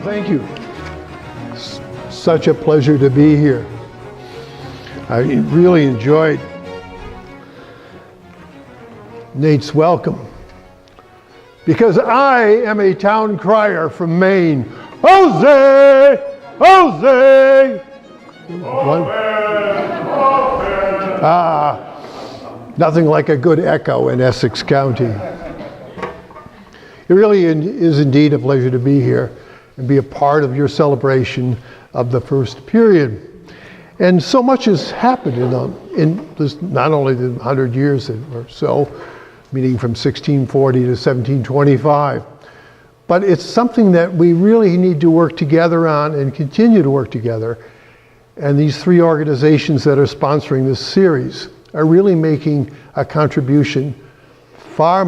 Thank you. Such a pleasure to be here. I really enjoyed Nate's welcome because I am a town crier from Maine. Jose! Jose! Nothing like a good echo in Essex County. It really is indeed a pleasure to be here and be a part of your celebration of the first period. And so much has happened in this, not only the 100 years or so, meaning from 1640 to 1725, but it's something that we really need to work together on and continue to work together. And these three organizations that are sponsoring this series are really making a contribution far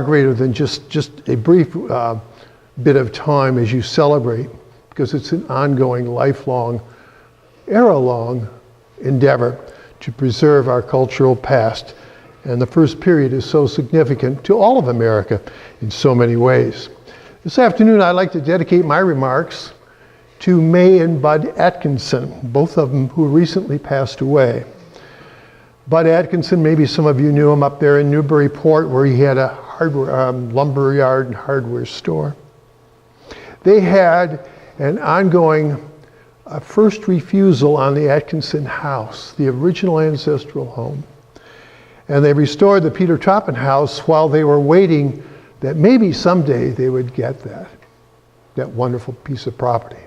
greater than just a brief bit of time as you celebrate, because it's an ongoing, lifelong, era-long endeavor to preserve our cultural past. And the first period is so significant to all of America in so many ways. This afternoon, I'd like to dedicate my remarks to May and Bud Atkinson, both of them who recently passed away. Bud Atkinson, maybe some of you knew him up there in Newburyport, where he had a hardware, lumber yard and hardware store. They had an ongoing first refusal on the Atkinson house, the original ancestral home. And they restored the Peter Toppin house while they were waiting that maybe someday they would get that wonderful piece of property.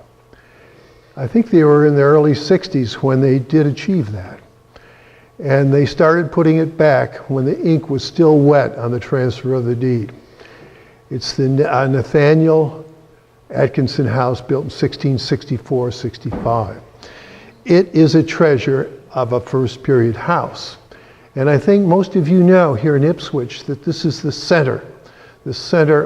I think they were in the early 60s when they did achieve that. And they started putting it back when the ink was still wet on the transfer of the deed. It's the Nathaniel Atkinson house built in 1664-65. It is a treasure of a first period house. And I think most of you know here in Ipswich that this is the center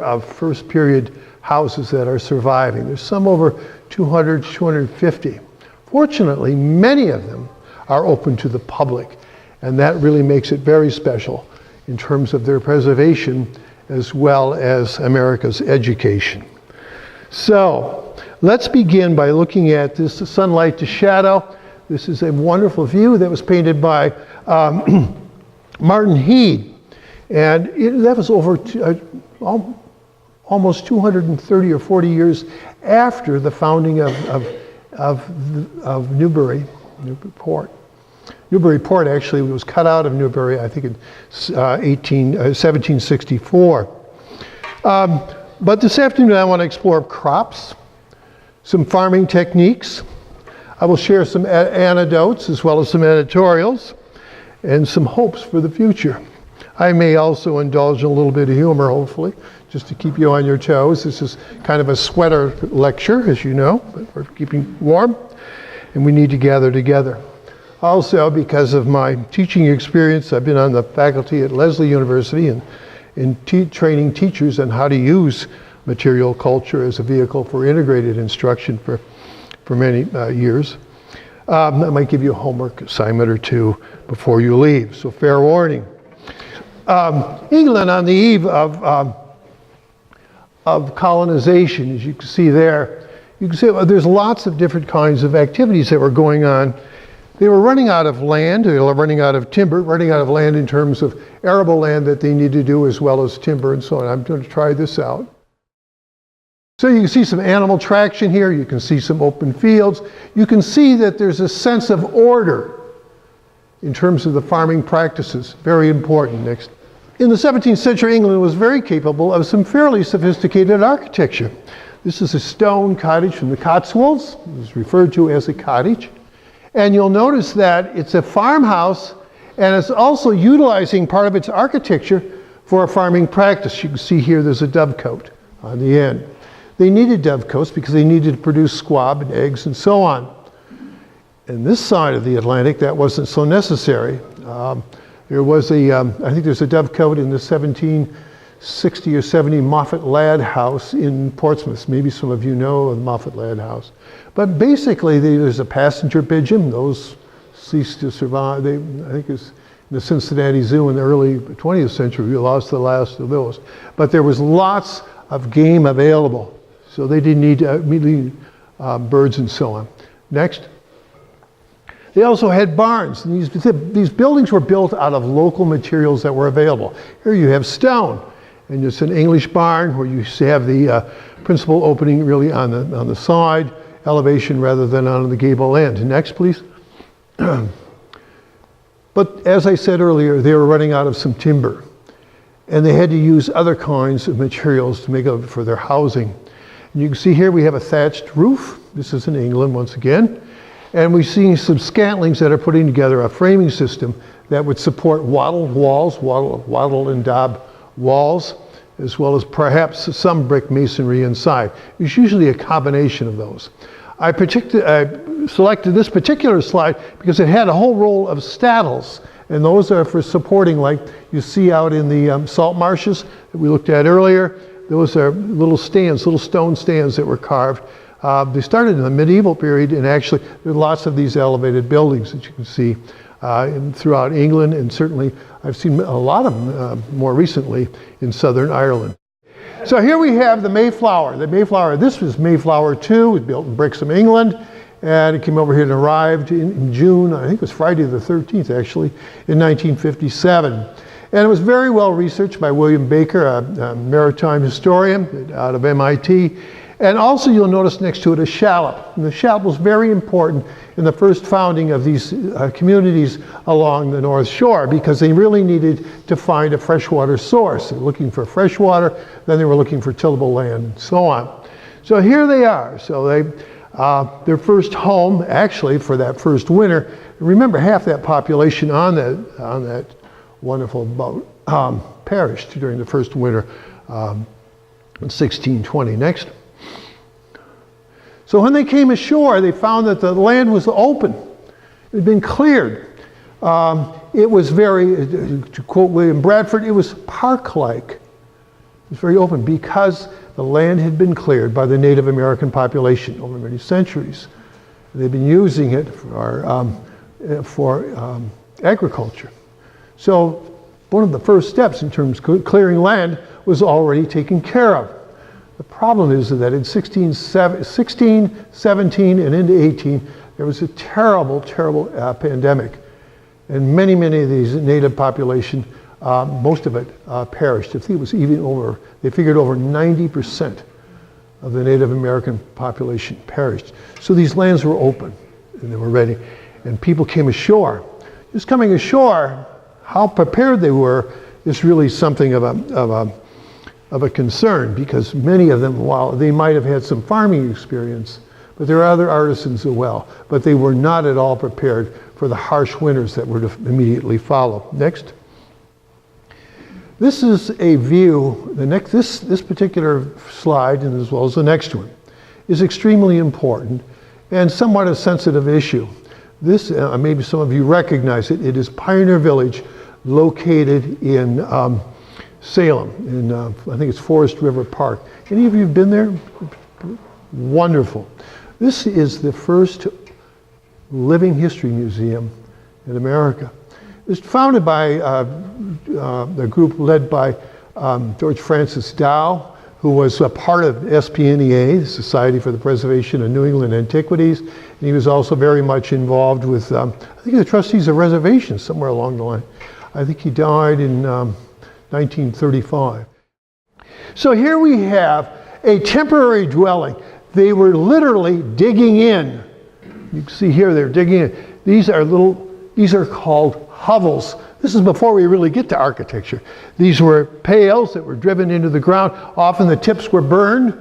of first period houses that are surviving. There's some over 200, 250. Fortunately, many of them are open to the public, and that really makes it very special in terms of their preservation as well as America's education. So let's begin by looking at this sunlight to shadow. This is a wonderful view that was painted by Martin Heed, and that was over almost 230 or 40 years after the founding of Newburyport. Newburyport actually was cut out of Newbury, I think in 1764. But this afternoon I want to explore crops, some farming techniques. I will share some anecdotes as well as some editorials and some hopes for the future. I may also indulge in a little bit of humor, hopefully, just to keep you on your toes. This is kind of a sweater lecture, as you know, but we're keeping warm, and we need to gather together. Also, because of my teaching experience, I've been on the faculty at Lesley University and training teachers on how to use material culture as a vehicle for integrated instruction for many years. I might give you a homework assignment or two before you leave, so fair warning. England on the eve of colonization, as you can see there, you can see there's lots of different kinds of activities that were going on. They were running out of land, they were running out of timber, running out of land in terms of arable land that they need to do as well as timber and so on. I'm going to try this out. So you can see some animal traction here, you can see some open fields. You can see that there's a sense of order in terms of the farming practices, very important. Next. In the 17th century, England was very capable of some fairly sophisticated architecture. This is a stone cottage from the Cotswolds. It was referred to as a cottage. And you'll notice that it's a farmhouse, and it's also utilizing part of its architecture for a farming practice. You can see here there's a dovecote on the end. They needed dovecotes because they needed to produce squab and eggs and so on. In this side of the Atlantic, that wasn't so necessary. There was I think there's a dovecote in the 1760 or 70 Moffat Ladd House in Portsmouth. Maybe some of you know of the Moffat Ladd House. But basically, there's a passenger pigeon. Those ceased to survive. I think it's in the Cincinnati Zoo in the early 20th century. We lost the last of those. But there was lots of game available. So they didn't need immediately birds and so on. Next. They also had barns. And these buildings were built out of local materials that were available. Here you have stone, and it's an English barn where you have the principal opening really on the side elevation rather than on the gable end. Next, please. But as I said earlier, they were running out of some timber, and they had to use other kinds of materials to make up for their housing. And you can see here we have a thatched roof. This is in England once again. And we see some scantlings that are putting together a framing system that would support wattle walls, wattle and daub walls, as well as perhaps some brick masonry inside. It's usually a combination of those. I selected this particular slide because it had a whole row of staddles, and those are for supporting, like you see out in the salt marshes that we looked at earlier. Those are little stands, little stone stands that were carved. They started in the medieval period, and actually there are lots of these elevated buildings that you can see throughout England, and certainly I've seen a lot of them more recently in Southern Ireland. So here we have the Mayflower. The Mayflower, this was Mayflower II, it was built in Brixham, England, and it came over here and arrived in June, I think it was Friday the 13th actually, in 1957. And it was very well researched by William Baker, a maritime historian out of MIT. And also you'll notice next to it a shallop. And the shallop was very important in the first founding of these communities along the North Shore, because they really needed to find a freshwater source. They were looking for fresh water, then they were looking for tillable land, and so on. So here they are. So their first home, actually, for that first winter. Remember, half that population on that wonderful boat perished during the first winter in 1620. Next. So when they came ashore, they found that the land was open. It had been cleared. It was very, to quote William Bradford, it was park-like. It was very open because the land had been cleared by the Native American population over many centuries. They'd been using it for agriculture. So one of the first steps in terms of clearing land was already taken care of. The problem is that in 16, 17, and into 18, there was a terrible, terrible pandemic. And many of these native population, most of it perished. I think it was even over, they figured over 90% of the Native American population perished. So these lands were open and they were ready. And people came ashore. Just coming ashore, how prepared they were is really something of a concern, because many of them, while they might have had some farming experience, but there are other artisans as well, but they were not at all prepared for the harsh winters that were to immediately follow. Next. This is a view, this particular slide, and as well as the next one, is extremely important and somewhat a sensitive issue. This, maybe some of you recognize it, it is Pioneer Village, located in Salem, in I think it's Forest River Park. Any of you have been there? Wonderful. This is the first living history museum in America. It was founded by a group led by George Francis Dow, who was a part of SPNEA, the Society for the Preservation of New England Antiquities. And he was also very much involved with, I think, the trustees of reservations somewhere along the line. I think he died in 1935. So here we have a temporary dwelling. They were literally digging in. You can see here they're digging in. These are called hovels. This is before we really get to architecture. These were pails that were driven into the ground. Often the tips were burned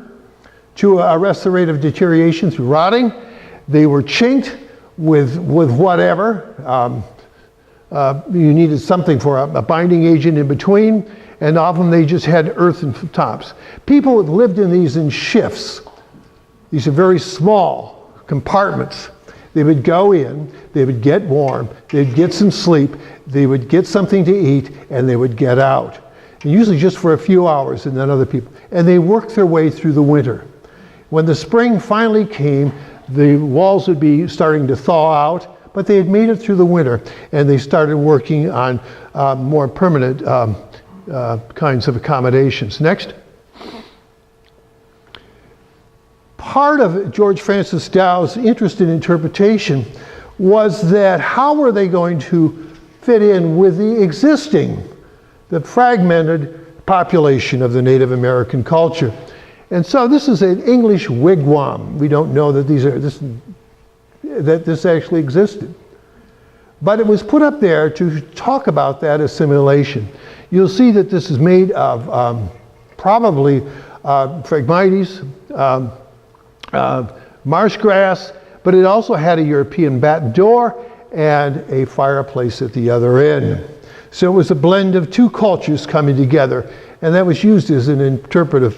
to arrest the rate of deterioration through rotting. They were chinked with whatever. You needed something for a binding agent in between, and often they just had earthen tops. People lived in these in shifts. These are very small compartments. They would go in, they would get warm, they'd get some sleep, they would get something to eat, and they would get out. And usually just for a few hours, and then other people. And they worked their way through the winter. When the spring finally came, the walls would be starting to thaw out, but they had made it through the winter, and they started working on more permanent kinds of accommodations. Next. part of George Francis Dow's interest in interpretation was that how were they going to fit in with the fragmented population of the Native American culture. And so this is an English wigwam. We don't know that this actually existed. But it was put up there to talk about that assimilation. You'll see that this is made of probably Phragmites, marsh grass, but it also had a European batten door and a fireplace at the other end. So it was a blend of two cultures coming together, and that was used as an interpretive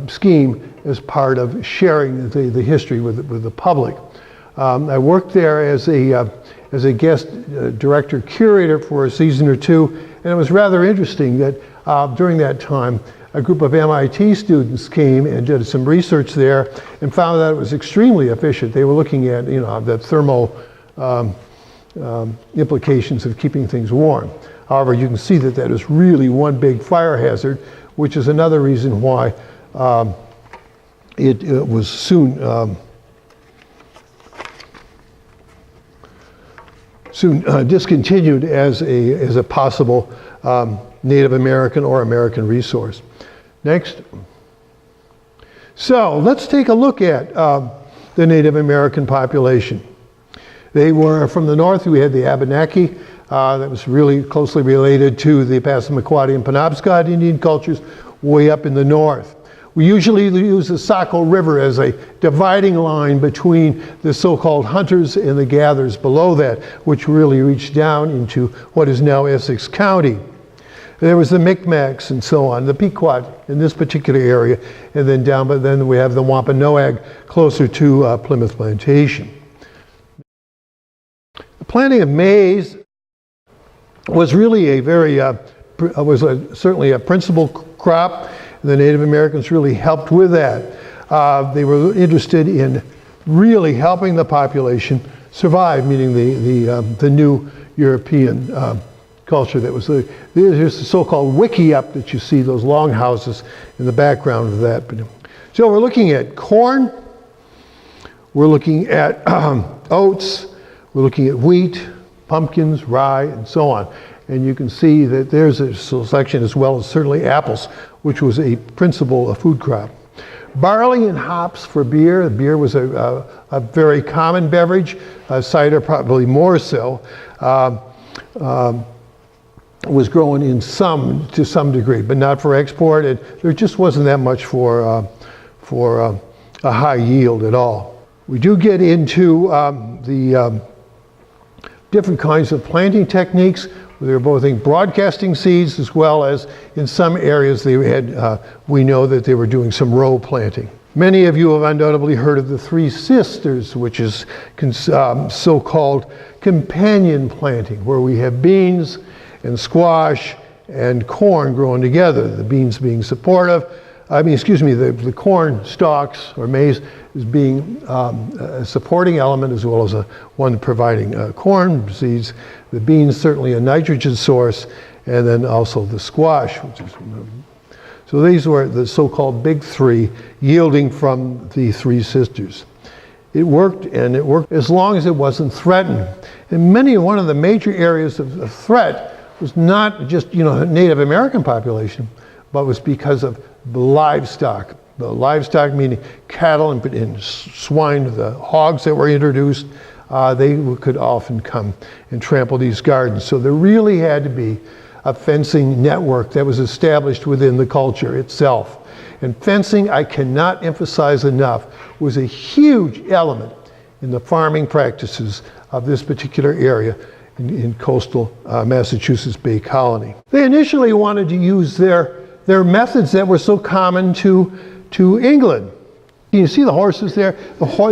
scheme as part of sharing the history with the public. I worked there as a guest director curator for a season or two, and it was rather interesting that during that time a group of MIT students came and did some research there and found that it was extremely efficient. They were looking at the thermal implications of keeping things warm. However, you can see that is really one big fire hazard, which is another reason why it was soon discontinued as a possible Native American or American resource. Next. So let's take a look at the Native American population. They were from the north. We had the Abenaki, that was really closely related to the Passamaquoddy and Penobscot Indian cultures way up in the north. We usually use the Saco River as a dividing line between the so-called hunters and the gatherers below that, which really reached down into what is now Essex County. There was the Micmacs and so on, the Pequot in this particular area, and then down, but then we have the Wampanoag closer to Plymouth Plantation. The planting of maize was really a very, certainly a principal crop. The Native Americans really helped with that. They were interested in really helping the population survive, meaning the new European culture that was there's the so-called wickiup that you see, those long houses in the background of that. So we're looking at corn, we're looking at oats, we're looking at wheat, pumpkins, rye, and so on. And you can see that there's a selection as well as certainly apples, which was a principal food crop. Barley and hops for beer. Beer was a very common beverage, cider probably more so. Was grown to some degree, but not for export. There just wasn't that much for a high yield at all. We do get into the different kinds of planting techniques. They were both in broadcasting seeds as well as in some areas they had, we know that they were doing some row planting. Many of you have undoubtedly heard of the Three Sisters, which is so-called companion planting, where we have beans and squash and corn growing together, the beans being supportive. The corn stalks or maize is being a supporting element as well as one providing corn seeds. The beans certainly a nitrogen source, and then also the squash, which is so these were the so-called big three yielding from the Three Sisters. It worked, and it worked as long as it wasn't threatened. And one of the major areas of threat was not just Native American population, but was because of the livestock. The livestock meaning cattle and swine, the hogs that were introduced, they could often come and trample these gardens. So there really had to be a fencing network that was established within the culture itself. And fencing, I cannot emphasize enough, was a huge element in the farming practices of this particular area in coastal Massachusetts Bay Colony. They initially wanted to use their methods that were so common to England. You see the horses there?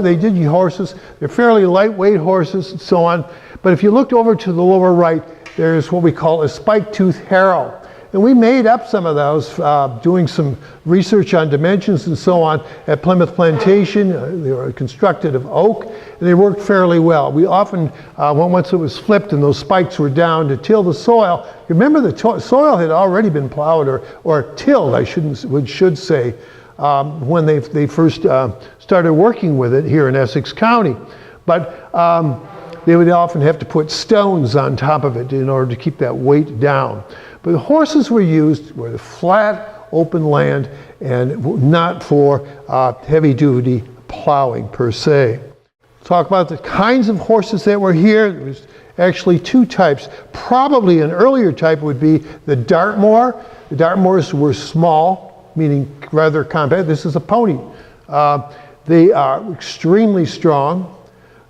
They did use horses. They're fairly lightweight horses and so on. But if you looked over to the lower right, there's what we call a spike-tooth harrow. And we made up some of those doing some research on dimensions and so on at Plymouth Plantation. They were constructed of oak, and they worked fairly well. We often, once it was flipped and those spikes were down to till the soil, remember the soil had already been plowed or tilled, I should say, when they first started working with it here in Essex County. But they would often have to put stones on top of it in order to keep that weight down. But the horses were used where the flat, open land and not for heavy-duty plowing per se. Talk about the kinds of horses that were here. There was actually two types. Probably an earlier type would be the Dartmoor. The Dartmoors were small, meaning rather compact. This is a pony. They are extremely strong.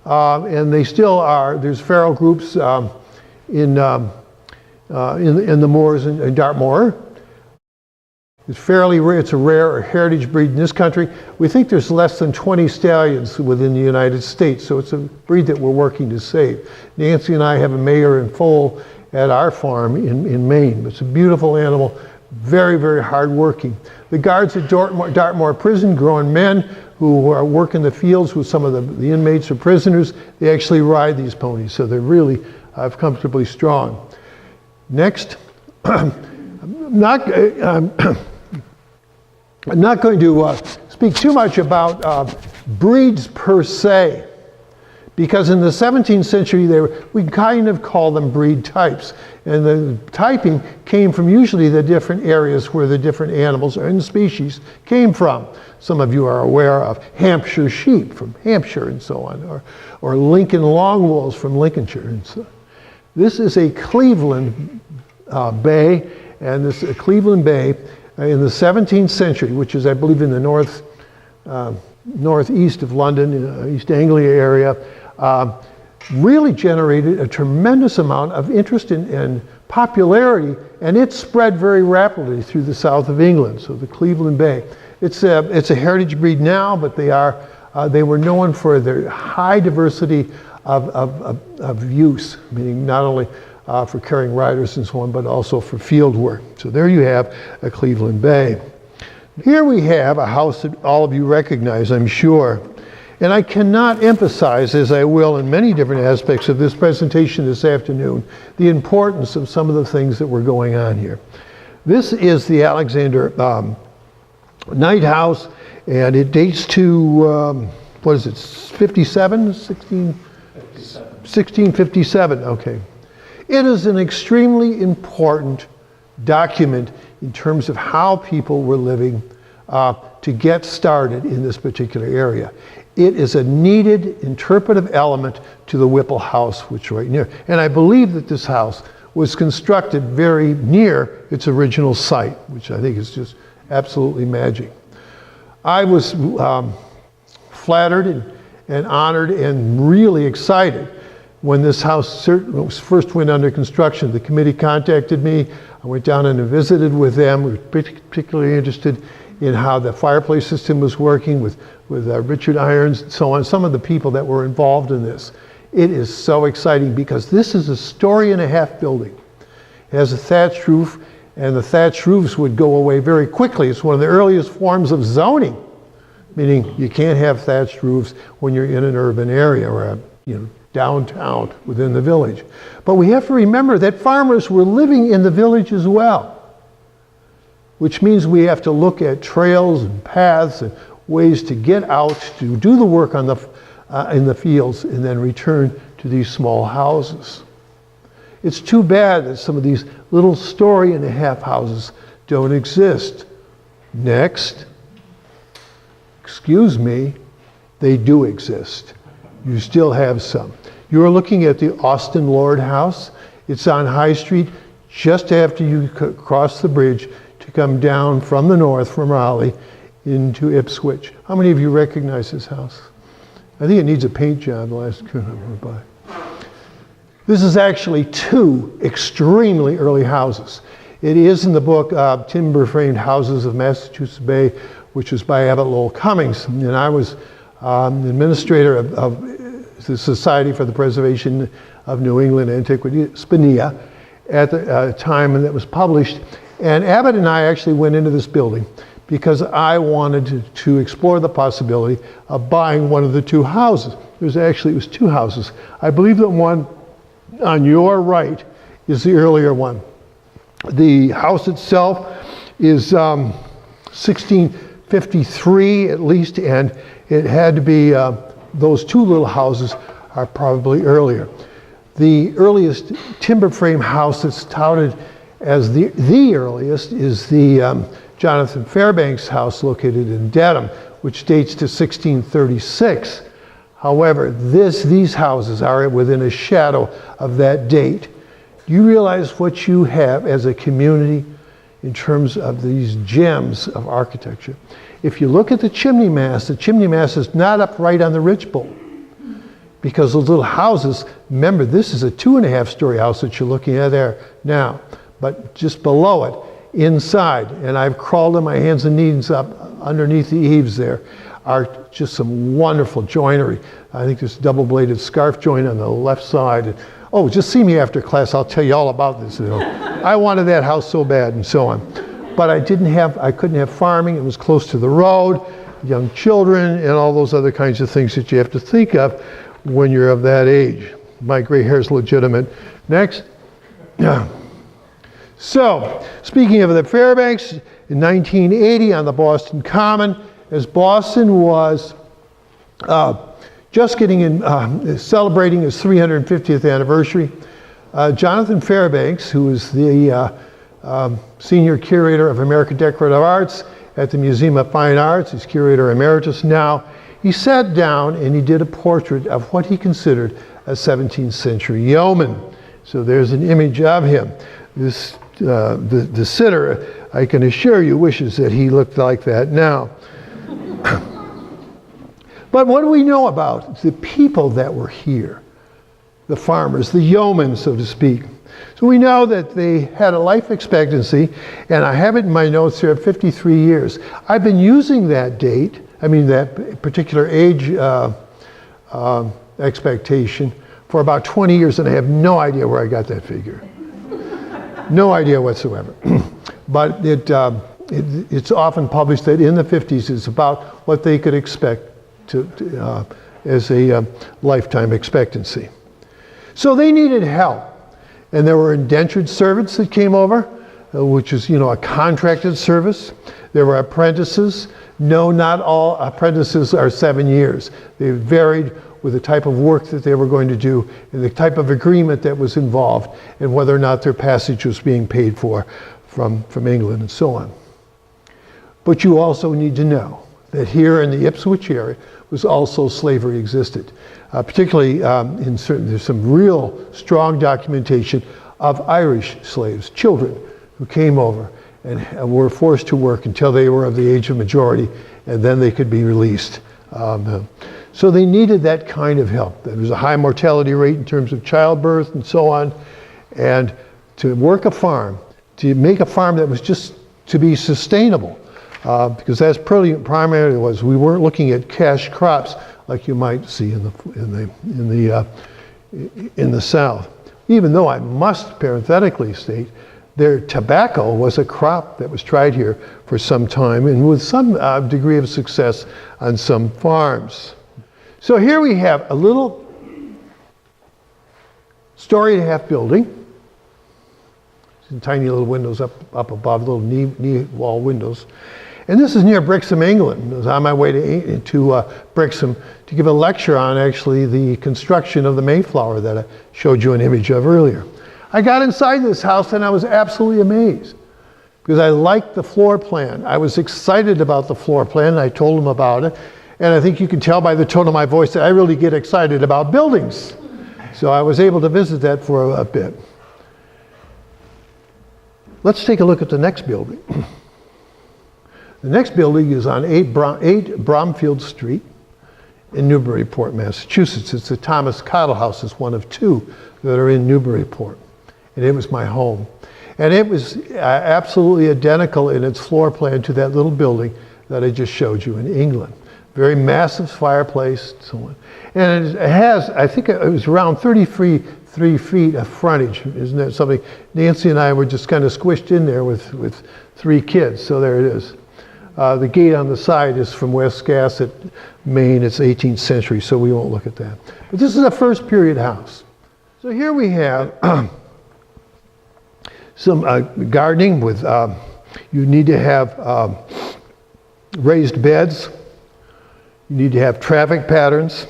And they still are. There's feral groups in the moors in Dartmoor. It's fairly rare. It's a rare heritage breed in this country. We think there's less than 20 stallions within the United States, so it's a breed that we're working to save. Nancy and I have a mare and foal at our farm in Maine. It's a beautiful animal, very, very hard working. The guards at Dartmoor Prison, grown men who work in the fields with some of the inmates or prisoners, they actually ride these ponies, so they're really comfortably strong. Next, I'm not going to speak too much about breeds per se, because in the 17th century we kind of call them breed types. And the typing came from usually the different areas where the different animals and species came from. Some of you are aware of Hampshire sheep from Hampshire and so on, or Lincoln long wools from Lincolnshire. And so this is a Cleveland Bay, and this Cleveland Bay in the 17th century, which is, I believe, in the northeast of London, East Anglia area, really generated a tremendous amount of interest and popularity, and it spread very rapidly through the south of England. So the Cleveland Bay, it's a heritage breed now, but they were known for their high diversity of use, meaning not only for carrying riders and so on, but also for field work. So there you have a Cleveland Bay. Here we have a house that all of you recognize, I'm sure. And I cannot emphasize, as I will in many different aspects of this presentation this afternoon, the importance of some of the things that were going on here. This is the Alexander Knight House, and it dates to, 57? 1657, okay. It is an extremely important document in terms of how people were living to get started in this particular area. It is a needed interpretive element to the Whipple House, which is right near. And I believe that this house was constructed very near its original site, which I think is just absolutely magic. I was flattered and honored and really excited when this house first went under construction. The committee contacted me. I went down and visited with them. We were particularly interested in how the fireplace system was working with Richard Irons and so on, some of the people that were involved in this. It is so exciting because this is a story-and-a-half building. It has a thatched roof, and the thatched roofs would go away very quickly. It's one of the earliest forms of zoning, meaning you can't have thatched roofs when you're in an urban area or downtown within the village. But we have to remember that farmers were living in the village as well, which means we have to look at trails and paths and ways to get out to do the work on in the fields and then return to these small houses. It's too bad that some of these little story-and-a-half houses don't exist. Next. Excuse me, they do exist. You still have some. You're looking at the Austin Lord House. It's on High Street just after you cross the bridge to come down from the north, from Raleigh, into Ipswich. How many of you recognize this house? I think it needs a paint job the last time I went by. This is actually two extremely early houses. It is in the book Timber Framed Houses of Massachusetts Bay, which was by Abbott Lowell Cummings. And I was the administrator of the Society for the Preservation of New England Antiquity, SPNEA, at the time when that was published. And Abbott and I actually went into this building because I wanted to explore the possibility of buying one of the two houses. It was two houses. I believe that one on your right is the earlier one. The house itself is 53 at least, and it had to be, those two little houses are probably earlier. The earliest timber frame house that's touted as the earliest is the Jonathan Fairbanks house located in Dedham, which dates to 1636. However, these houses are within a shadow of that date. Do you realize what you have as a community in terms of these gems of architecture? If you look at the chimney mast is not upright on the ridgepole, because those little houses, remember, this is a 2.5-story house that you're looking at there now, but just below it, inside, and I've crawled on my hands and knees up underneath the eaves there, are just some wonderful joinery. I think there's a double-bladed scarf joint on the left side. Oh, just see me after class, I'll tell you all about this. You know. I wanted that house so bad, and so on. But I couldn't have farming, it was close to the road, young children, and all those other kinds of things that you have to think of when you're of that age. My gray hair is legitimate. Next. So, speaking of the Fairbanks, in 1980 on the Boston Common, as Boston was just getting in, celebrating his 350th anniversary, Jonathan Fairbanks, who is the senior curator of American Decorative Arts at the Museum of Fine Arts, he's curator emeritus now, he sat down and he did a portrait of what he considered a 17th century yeoman. So there's an image of him. This, the sitter, I can assure you, wishes that he looked like that now. But what do we know about the people that were here? The farmers, the yeomen, so to speak. So we know that they had a life expectancy, and I have it in my notes here, 53 years. I've been using that date, that particular age expectation for about 20 years, and I have no idea where I got that figure. No idea whatsoever. But it's often published that in the 50s is about what they could expect as a lifetime expectancy. So they needed help. And there were indentured servants that came over, which is, a contracted service. There were apprentices. No, not all apprentices are 7 years. They varied with the type of work that they were going to do and the type of agreement that was involved and whether or not their passage was being paid for from England and so on. But you also need to know that here in the Ipswich area was also slavery existed. Particularly there's some real strong documentation of Irish slaves, children who came over and were forced to work until they were of the age of majority, and then they could be released. So they needed that kind of help. There was a high mortality rate in terms of childbirth and so on, and to work a farm, to make a farm that was just to be sustainable, because that's primarily was. We weren't looking at cash crops like you might see in the South. Even though I must parenthetically state, their tobacco was a crop that was tried here for some time and with some degree of success on some farms. So here we have a little story-and-a-half building. Some tiny little windows up above, little knee wall windows. And this is near Brixham, England. I was on my way to Brixham to give a lecture on actually the construction of the Mayflower that I showed you an image of earlier. I got inside this house and I was absolutely amazed because I liked the floor plan. I was excited about the floor plan and I told them about it. And I think you can tell by the tone of my voice that I really get excited about buildings. So I was able to visit that for a bit. Let's take a look at the next building. The next building is on 8 Bromfield Street in Newburyport, Massachusetts. It's the Thomas Cottle House. It's one of 2 that are in Newburyport. And it was my home. And it was absolutely identical in its floor plan to that little building that I just showed you in England. Very massive fireplace, and so on. And it has, I think it was around 33 feet of frontage. Isn't that something? Nancy and I were just kind of squished in there with 3 kids, so there it is. The gate on the side is from Westgasset, Maine. It's 18th century, so we won't look at that. But this is a first period house. So here we have some gardening with, you need to have raised beds. You need to have traffic patterns.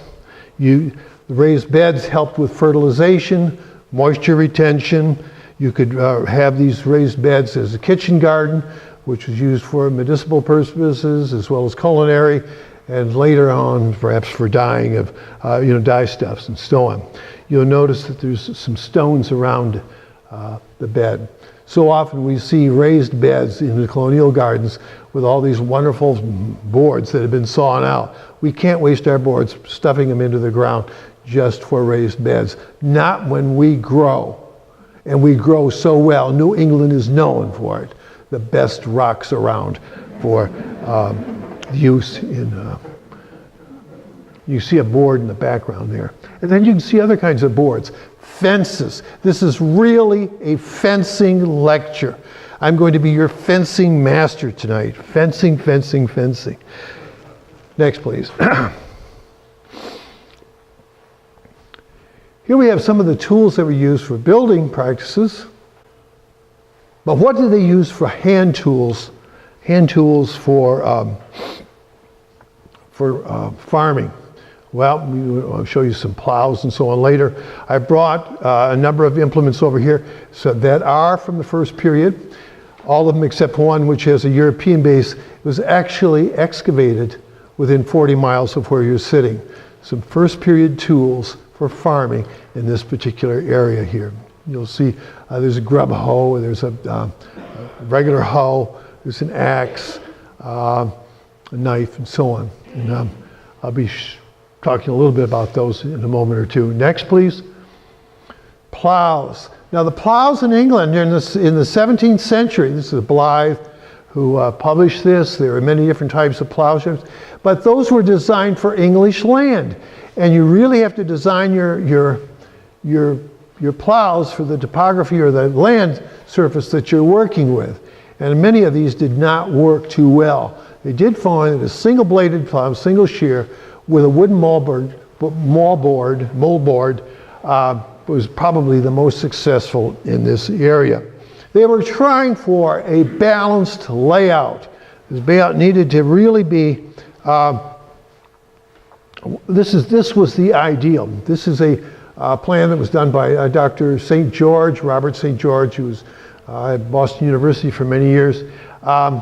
The raised beds helped with fertilization, moisture retention. You could have these raised beds as a kitchen garden, which was used for medicinal purposes as well as culinary, and later on perhaps for dyeing of dyestuffs and so on. You'll notice that there's some stones around the bed. So often we see raised beds in the colonial gardens with all these wonderful boards that have been sawn out. We can't waste our boards stuffing them into the ground just for raised beds. Not when we grow. And we grow so well. New England is known for it. The best rocks around for use in, you see a board in the background there. And then you can see other kinds of boards. Fences. This is really a fencing lecture. I'm going to be your fencing master tonight. Fencing, fencing, fencing. Next, please. Here we have some of the tools that were used for building practices. But what did they use for hand tools? Hand tools for farming. Well, I'll show you some plows and so on later. I brought a number of implements over here that are from the first period. All of them except one, which has a European base, was actually excavated within 40 miles of where you're sitting. Some first period tools for farming in this particular area here. You'll see there's a grub hoe, there's a regular hoe, there's an axe, a knife, and so on. And I'll be talking a little bit about those in a moment or two. Next, please. Plows. Now, the plows in England in the 17th century, this is Blythe who published this. There are many different types of plowshares, but those were designed for English land. And you really have to design your plows for the topography or the land surface that you're working with. And many of these did not work too well. They did find that a single-bladed plow, single shear, with a wooden moldboard was probably the most successful in this area. They were trying for a balanced layout. This layout needed to really be, this was the ideal. This is a plan that was done by Dr. St. George, Robert St. George, who was at Boston University for many years.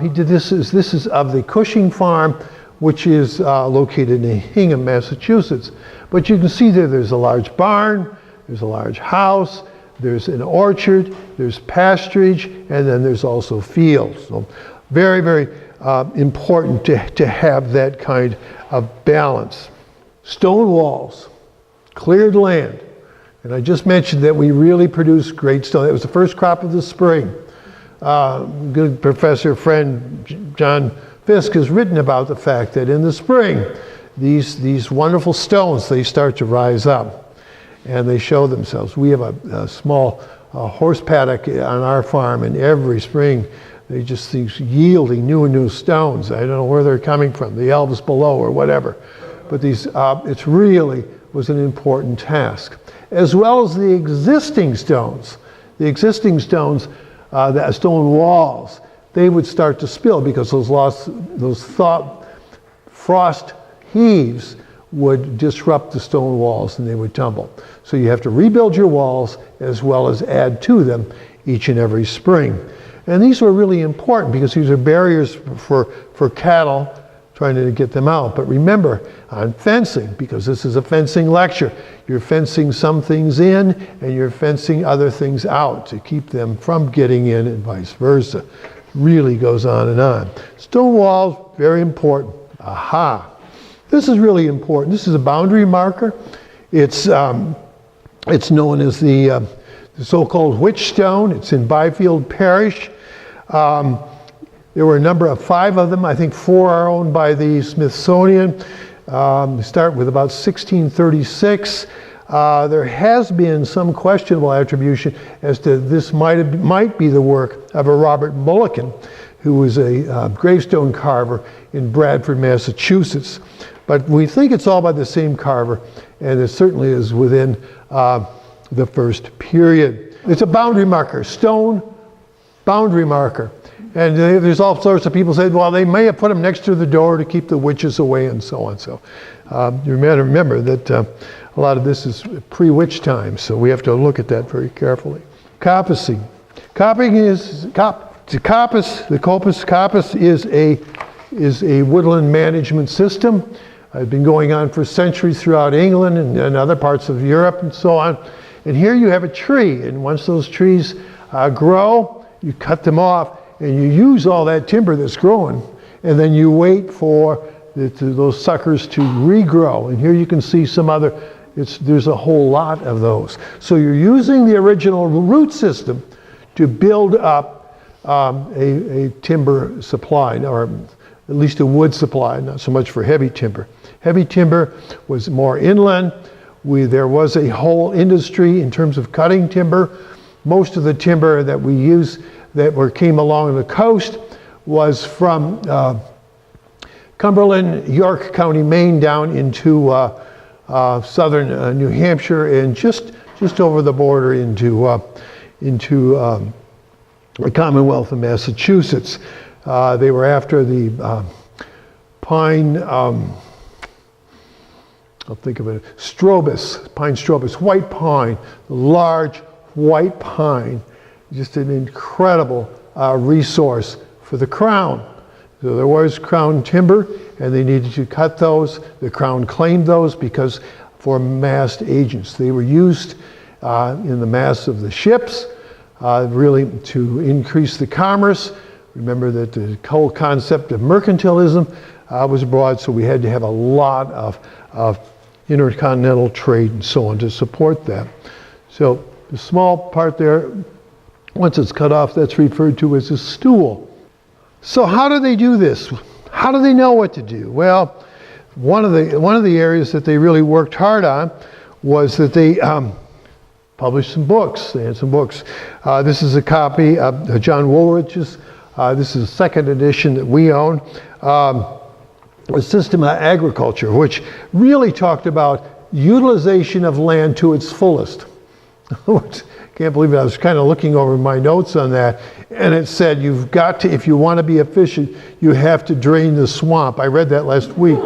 He did this is of the Cushing Farm, which is located in Hingham, Massachusetts. But you can see there's a large barn, there's a large house, there's an orchard, there's pasturage, and then there's also fields. So very, very important to have that kind of balance. Stone walls, cleared land. And I just mentioned that we really produce great stone. That was the first crop of the spring. Good professor friend John Fisk has written about the fact that in the spring, these wonderful stones, they start to rise up and they show themselves. We have a small horse paddock on our farm, and every spring they just these yielding new and new stones. I don't know where they're coming from, the elves below or whatever. But these, it really was an important task. As well as the existing stones. The existing stones, the stone walls, they would start to spill because those frost heaves would disrupt the stone walls and they would tumble. So you have to rebuild your walls as well as add to them each and every spring. And these were really important because these are barriers for cattle trying to get them out. But remember, on fencing, because this is a fencing lecture, you're fencing some things in and you're fencing other things out to keep them from getting in and vice versa. Really goes on and on. Stone walls, very important. Aha. This is really important. This is a boundary marker. It's known as the so-called Witchstone. It's in Byfield Parish. There were a number of 5 of them. I think 4 are owned by the Smithsonian. They start with about 1636. There has been some questionable attribution as to this might be the work of a Robert Mulligan, who was a gravestone carver in Bradford, Massachusetts. But we think it's all by the same carver, and it certainly is within the first period. It's a boundary marker, stone boundary marker. And there's all sorts of people saying, well, they may have put them next to the door to keep the witches away and so on. So you may remember that a lot of this is pre-witch time, so we have to look at that very carefully. Coppicing. Coppice is a woodland management system. It's been going on for centuries throughout England and other parts of Europe and so on. And here you have a tree, and once those trees grow, you cut them off, and you use all that timber that's growing, and then you wait for those suckers to regrow. And here you can see some other, there's a whole lot of those. So you're using the original root system to build up a timber supply, or at least a wood supply, not so much for heavy timber. Heavy timber was more inland. There was a whole industry in terms of cutting timber. Most of the timber that we use came along the coast was from Cumberland, York County, Maine, down into southern New Hampshire, and just over the border into the Commonwealth of Massachusetts. They were after the pine. I'll think of it, pine strobus, white pine, large white pine, just an incredible resource for the crown. So there was crown timber, and they needed to cut those. The crown claimed those because for mast agents. They were used in the masts of the ships, really to increase the commerce. Remember that the whole concept of mercantilism was abroad, so we had to have a lot of intercontinental trade and so on to support that. So the small part there, once it's cut off, that's referred to as a stool. So how do they do this? How do they know what to do? Well, one of the areas that they really worked hard on was that they published some books. They had some books. This is a copy of John Woolrich's. This is the second edition that we own. A System of Agriculture, which really talked about utilization of land to its fullest. Can't believe it. I was kind of looking over my notes on that, and it said you've got to, if you want to be efficient, you have to drain the swamp. I read that last week.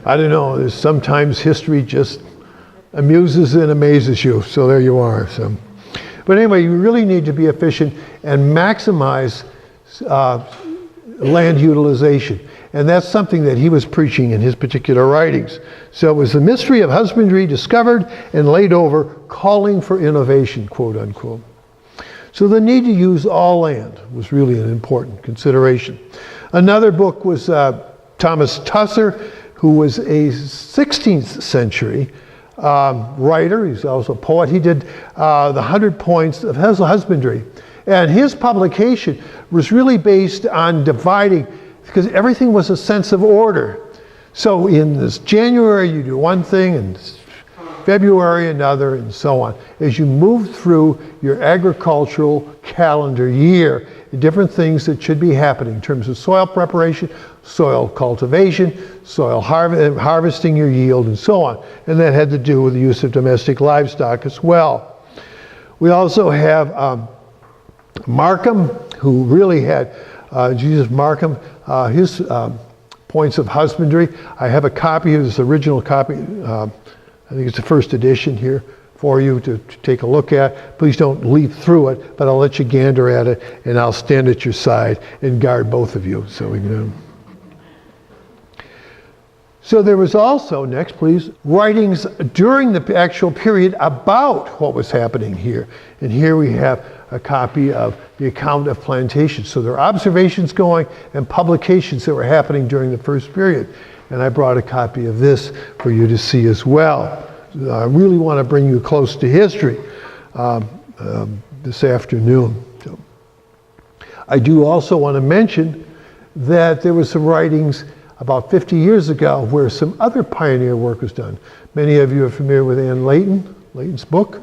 I don't know, there's sometimes history just amuses and amazes you, so there you are. So, but anyway, you really need to be efficient and maximize land utilization. And that's something that he was preaching in his particular writings. So it was the mystery of husbandry discovered and laid over, calling for innovation, quote unquote. So the need to use all land was really an important consideration. Another book was Thomas Tusser, who was a 16th century writer. He's also a poet. He did the 100 Points of Husbandry. And his publication was really based on dividing, because everything was a sense of order. So in this January, you do one thing, and February another, and so on. As you move through your agricultural calendar year, the different things that should be happening in terms of soil preparation, soil cultivation, soil harvesting your yield, and so on. And that had to do with the use of domestic livestock as well. We also have Markham, who really had Jesus Markham, his Points of Husbandry. I have a copy of this original copy. I think it's the first edition here for you to take a look at. Please don't leaf through it, but I'll let you gander at it, and I'll stand at your side and guard both of you. So we can. So there was also, next please, writings during the actual period about what was happening here. And here we have a copy of the account of Plantation. So there are observations going and publications that were happening during the first period. And I brought a copy of this for you to see as well. I really want to bring you close to history this afternoon. So, I do also want to mention that there were some writings about 50 years ago where some other pioneer work was done. Many of you are familiar with Anne Layton's book,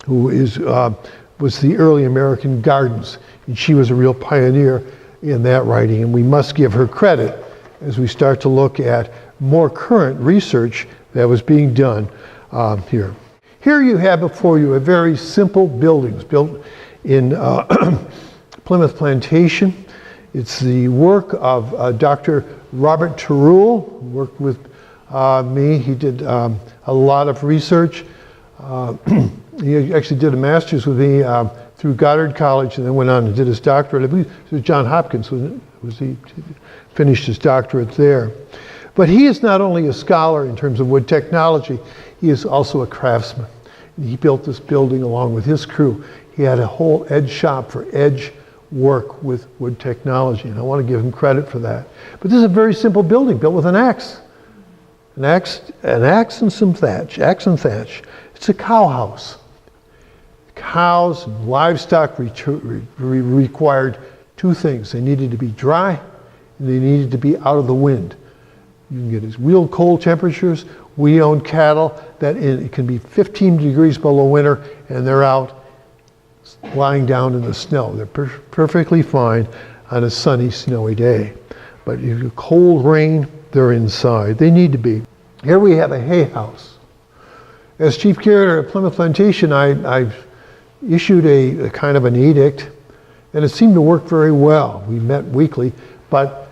who was the early American Gardens. And she was a real pioneer in that writing, and we must give her credit as we start to look at more current research that was being done here. Here you have before you a very simple building. It was built in Plymouth Plantation. It's the work of Dr. Robert Terrell, who worked with me. He did a lot of research. He actually did a master's with me through Goddard College and then went on and did his doctorate. I believe it was Johns Hopkins, he finished his doctorate there. But he is not only a scholar in terms of wood technology, he is also a craftsman. He built this building along with his crew. He had a whole edge shop for edge work with wood technology, and I want to give him credit for that. But this is a very simple building built with an axe. An axe and some thatch, axe and thatch. It's a cow house. Cows and livestock required two things. They needed to be dry and they needed to be out of the wind. You can get these real cold temperatures. We own cattle that it can be 15 degrees below winter and they're out lying down in the snow. They're perfectly fine on a sunny, snowy day. But if you cold rain, they're inside. They need to be. Here we have a hay house. As chief curator at Plymouth Plantation, I issued a kind of an edict, and it seemed to work very well. We met weekly, but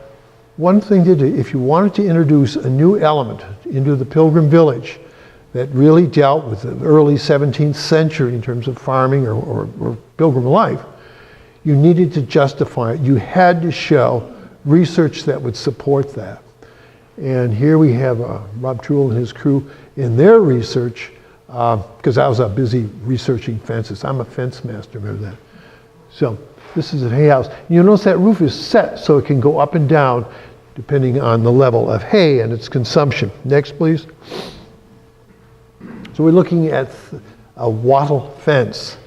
one thing to do, if you wanted to introduce a new element into the Pilgrim Village that really dealt with the early 17th century in terms of farming or Pilgrim life, you needed to justify it. You had to show research that would support that. And here we have Rob Truell and his crew in their research, because I was busy researching fences. I'm a fence master, remember that. So this is a hay house. You'll notice that roof is set so it can go up and down depending on the level of hay and its consumption. Next, please. So we're looking at a wattle fence.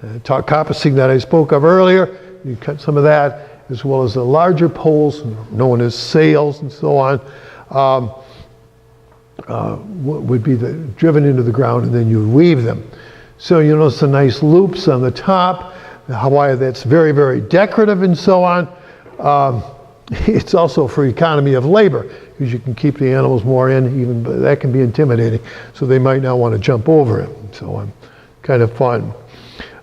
Coppicing that I spoke of earlier, you cut some of that, as well as the larger poles, known as sails and so on, would be driven into the ground and then you weave them. So you notice the nice loops on the top, Hawaii that's very, very decorative and so on. It's also for economy of labor because you can keep the animals more in, even but that can be intimidating. So they might not want to jump over it. So kind of fun.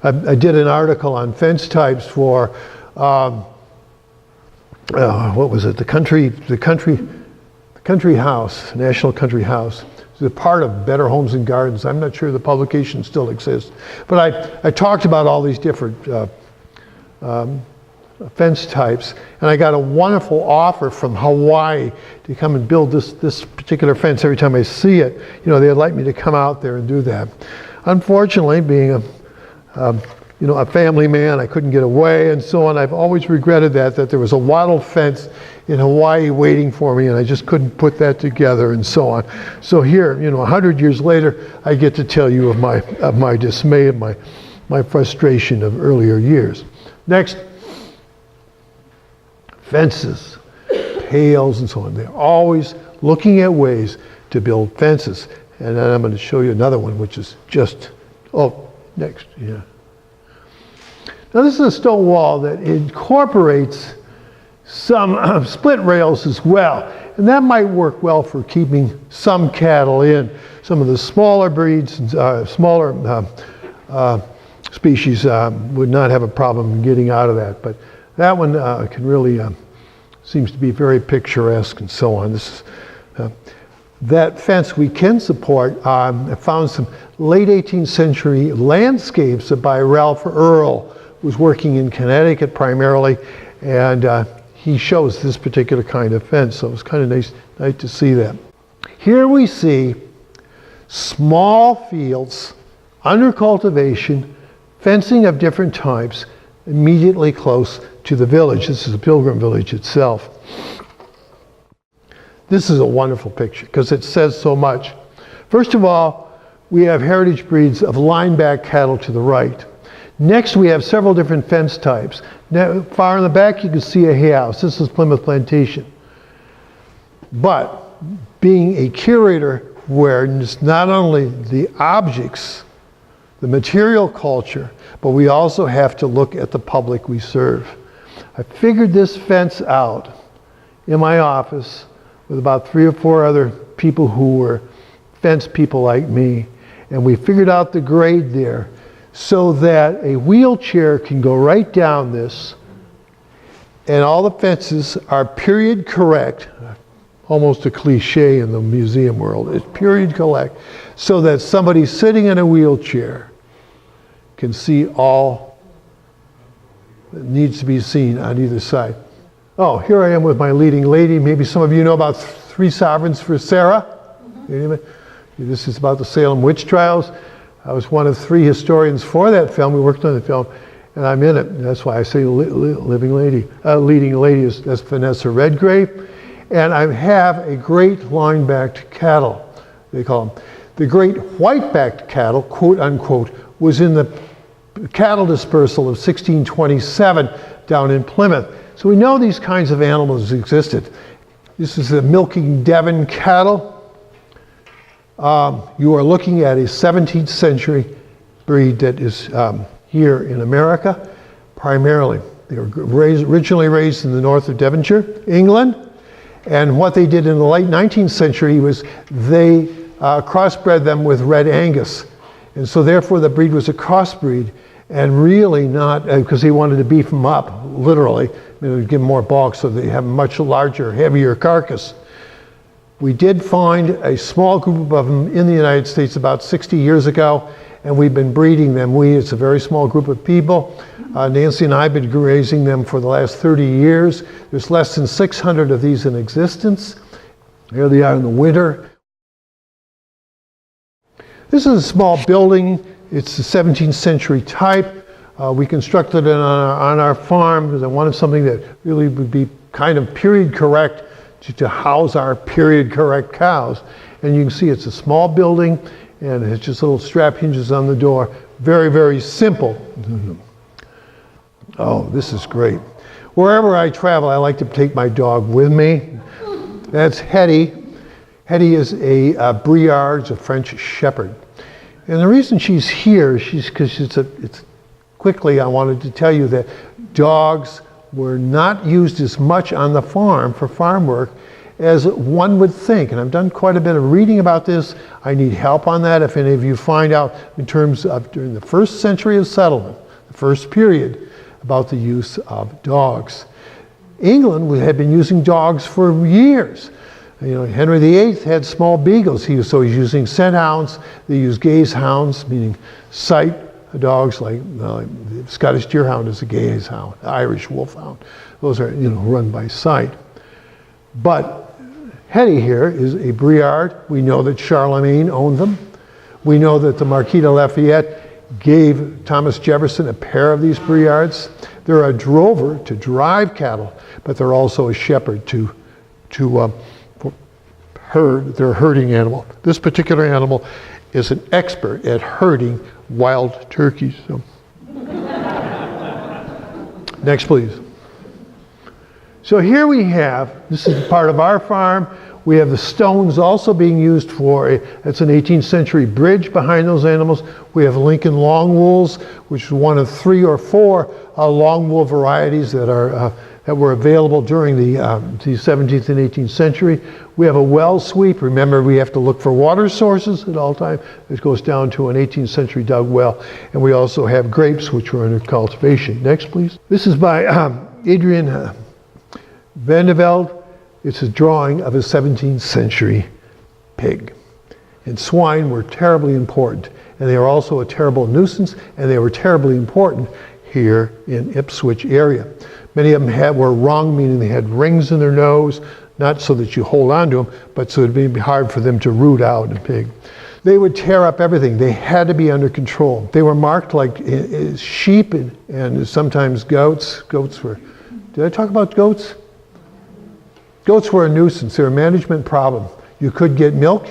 I did an article on fence types for what was it? The Country House, National Country House. It's a part of Better Homes and Gardens. I'm not sure the publication still exists. But I talked about all these different fence types, and I got a wonderful offer from Hawaii to come and build this particular fence. Every time I see it, they'd like me to come out there and do that. Unfortunately, being a family man, I couldn't get away and so on. I've always regretted that there was a wattle fence in Hawaii waiting for me and I just couldn't put that together and so on. So here, 100 years later, I get to tell you of my dismay and my frustration of earlier years. Next, fences, pails and so on. They're always looking at ways to build fences. And then I'm going to show you another one, which is next, yeah. Now this is a stone wall that incorporates some split rails as well. And that might work well for keeping some cattle in. Some of the smaller breeds, smaller species would not have a problem getting out of that. But that one can really, seems to be very picturesque and so on. This is, that fence we can support. I found some late 18th century landscapes by Ralph Earl, who was working in Connecticut primarily, and he shows this particular kind of fence, so it was kind of nice to see that. Here we see small fields under cultivation, fencing of different types, immediately close to the village. This is the Pilgrim Village itself. This is a wonderful picture because it says so much. First of all, we have heritage breeds of line-back cattle to the right. Next, we have several different fence types. Now, far in the back, you can see a hay house. This is Plymouth Plantation. But being a curator where it's not only the objects, the material culture, but we also have to look at the public we serve. I figured this fence out in my office with about 3 or 4 other people who were fence people like me. And we figured out the grade there so that a wheelchair can go right down this, and all the fences are period correct, almost a cliche in the museum world. It's period correct, so that somebody sitting in a wheelchair can see all that needs to be seen on either side. Oh, here I am with my leading lady. Maybe some of you know about Three Sovereigns for Sarah. Mm-hmm. This is about the Salem witch trials. I was one of 3 historians for that film. We worked on the film, and I'm in it. And that's why I say leading lady is that's Vanessa Redgrave. And I have a great line-backed cattle, they call them. The great white-backed cattle, quote unquote, was in the cattle dispersal of 1627 down in Plymouth. So we know these kinds of animals existed. This is the milking Devon cattle. You are looking at a 17th century breed that is here in America, primarily. They were originally raised in the north of Devonshire, England. And what they did in the late 19th century was they crossbred them with Red Angus. And so therefore the breed was a crossbreed, and really not, because they wanted to beef them up, literally, give them more bulk so they have a much larger, heavier carcass. We did find a small group of them in the United States about 60 years ago, and we've been breeding them. It's a very small group of people. Nancy and I have been raising them for the last 30 years. There's less than 600 of these in existence. Here they are in the winter. This is a small building. It's the 17th century type. We constructed it on our farm because I wanted something that really would be kind of period correct to house our period correct cows. And you can see it's a small building, and it's just little strap hinges on the door. Very, very simple. Oh, this is great. Wherever I travel, I like to take my dog with me. That's Hetty. Hetty is a Briard, it's a French Shepherd. And the reason she's here, quickly I wanted to tell you that dogs were not used as much on the farm for farm work as one would think. And I've done quite a bit of reading about this. I need help on that. If any of you find out in terms of during the first century of settlement, the first period, about the use of dogs. England had been using dogs for years. Henry VIII had small beagles. So he's using scent hounds. They use gaze hounds, meaning sight dogs, like the Scottish deerhound is a gaze hound, Irish wolfhound. Those are run by sight. But Hetty here is a Briard. We know that Charlemagne owned them. We know that the Marquis de Lafayette gave Thomas Jefferson a pair of these Briards. They're a drover to drive cattle, but they're also a shepherd to herd. They're a herding animal. This particular animal is an expert at herding wild turkeys. So. Next, please. So here we have, this is part of our farm. We have the stones also being used for that's an 18th century bridge behind those animals. We have Lincoln long wools, which is one of 3 or 4 long wool varieties that were available during the 17th and 18th century. We have a well sweep. Remember, we have to look for water sources at all times. It goes down to an 18th century dug well. And we also have grapes, which were under cultivation. Next, please. This is by Adrian Van de Velde. It's a drawing of a 17th century pig. And swine were terribly important. And they are also a terrible nuisance, and they were terribly important here in Ipswich area. Many of them were rung, meaning they had rings in their nose, not so that you hold on to them, but so it'd be hard for them to root out a pig. They would tear up everything. They had to be under control. They were marked like sheep and sometimes goats. Goats were, did I talk about goats? Goats were a nuisance. They were a management problem. You could get milk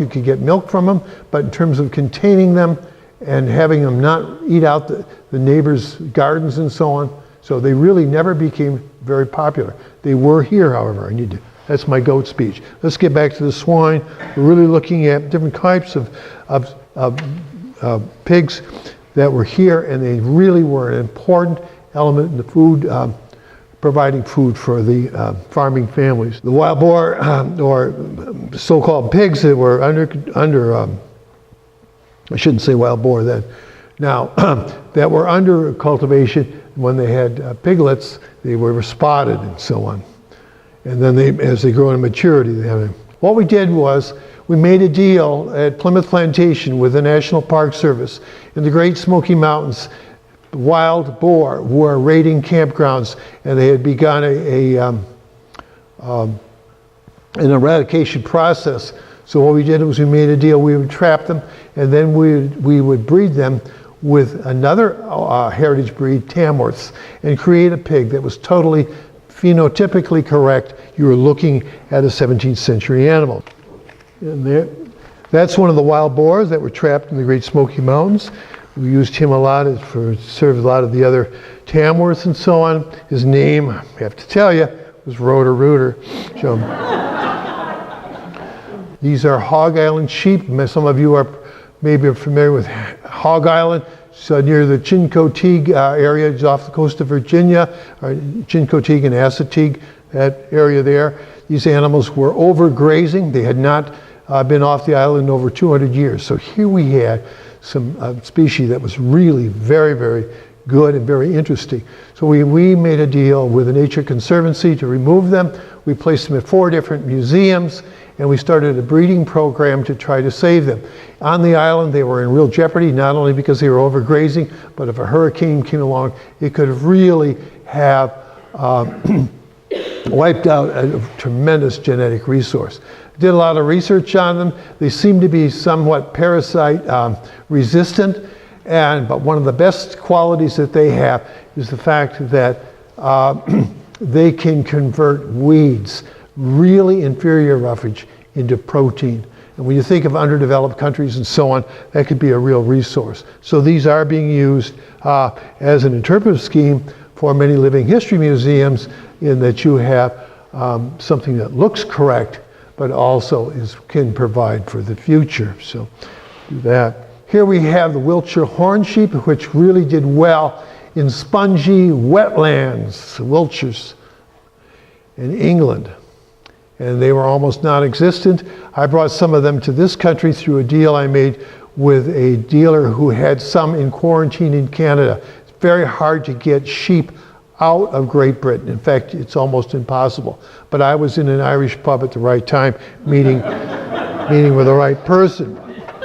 from them, but in terms of containing them and having them not eat out the neighbors' gardens and so on, so they really never became very popular. They were here, however. That's my goat speech. Let's get back to the swine. We're really looking at different types of pigs that were here, and they really were an important element in the food, providing food for the farming families. The wild boar, or so-called pigs that were under I shouldn't say wild boar then. Now, that were under cultivation, when they had piglets, they were spotted and so on. And then as they grow in maturity, they have them. What we did was, we made a deal at Plymouth Plantation with the National Park Service in the Great Smoky Mountains. Wild boar were raiding campgrounds, and they had begun an eradication process. So what we did was we made a deal. We would trap them, and then we would breed them with another heritage breed, Tamworths, and create a pig that was totally phenotypically correct. You were looking at a 17th century animal. And that's one of the wild boars that were trapped in the Great Smoky Mountains. We used him a lot served a lot of the other Tamworths and so on. His name, I have to tell you, was Rotor Rooter. So, these are Hog Island sheep. Some of you are maybe familiar with Hog Island. So near the Chincoteague area, just off the coast of Virginia, Chincoteague and Assateague, that area there. These animals were overgrazing. They had not been off the island in over 200 years. So here we had some species that was really very, very good and very interesting. So we made a deal with the Nature Conservancy to remove them. We placed them at 4 different museums, and we started a breeding program to try to save them. On the island, they were in real jeopardy, not only because they were overgrazing, but if a hurricane came along, it could really have wiped out a tremendous genetic resource. Did a lot of research on them. They seem to be somewhat parasite resistant, but one of the best qualities that they have is the fact that they can convert weeds, really inferior roughage, into protein. And when you think of underdeveloped countries and so on, that could be a real resource. So these are being used as an interpretive scheme for many living history museums, in that you have something that looks correct, but also can provide for the future. So do that. Here we have the Wiltshire horn sheep, which really did well in spongy wetlands, Wiltshires in England. And they were almost non-existent. I brought some of them to this country through a deal I made with a dealer who had some in quarantine in Canada. It's very hard to get sheep out of Great Britain. In fact, it's almost impossible. But I was in an Irish pub at the right time, meeting with the right person.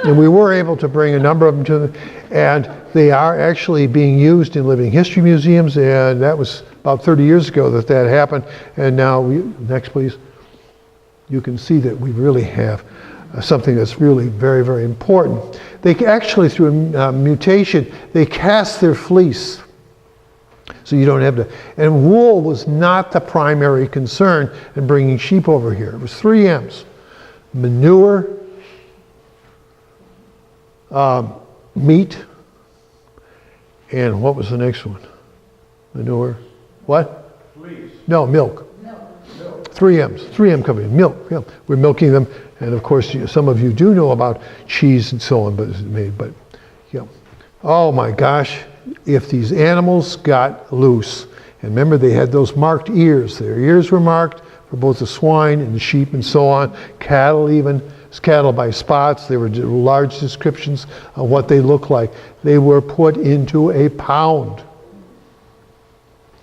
And we were able to bring a number of them to them. And they are actually being used in living history museums. And that was about 30 years ago that happened. And now, next please. You can see that we really have something that's really very, very important. They actually, through a mutation, they cast their fleece. So you don't have to, and wool was not the primary concern in bringing sheep over here. It was 3 M's: manure, meat, and what was the next one? Manure, what? Fleece. No, milk. 3 M's, 3M company, milk. Yeah. We're milking them, and of course, some of you do know about cheese and so on, but it's made. But yeah, oh my gosh, if these animals got loose, and remember they had those marked ears. Their ears were marked for both the swine and the sheep and so on. Cattle even, cattle by spots. There were large descriptions of what they looked like. They were put into a pound,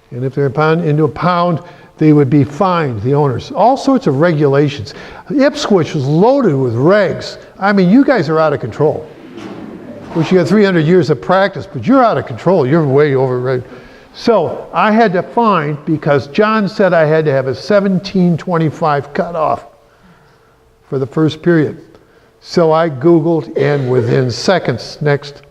and if they're put into a pound, they would be fined, the owners. All sorts of regulations. Ipswich was loaded with regs. I mean, you guys are out of control. Which you got 300 years of practice, but you're out of control. You're way over. So I had to find, because John said I had to have a 1725 cutoff for the first period. So I Googled, and within seconds, next,